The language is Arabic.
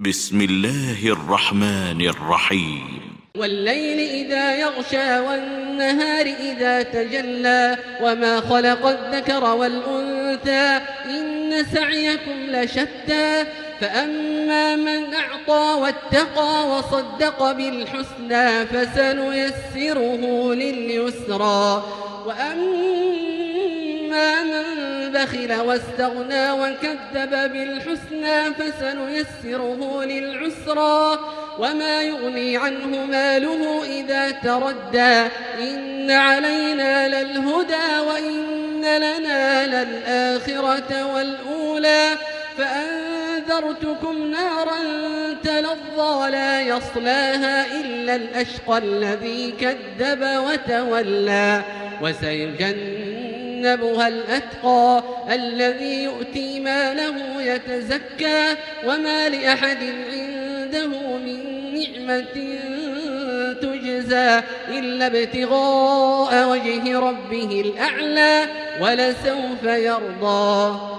بسم الله الرحمن الرحيم والليل إذا يغشى والنهار إذا تجلى وما خلق الذكر والأنثى إن سعيكم لشتى فأما من أعطى واتقى وصدق بالحسنى فسنيسره لليسرى وأما من بخل واستغنى وكذب بالحسنى فسنيسره للعسرى وما يغني عنه ماله إذا تردى إن علينا للهدى وإن لنا للآخرة والأولى فأنذرتكم نارا تلظى لا يصلاها إلا الأشقى الذي كذب وتولى وسيجنبها الأتقى الذي يؤتي ماله يتزكى وما لأحد عنده من نعمة تجزى إلا ابتغاء وجه ربه الأعلى ولسوف يرضى.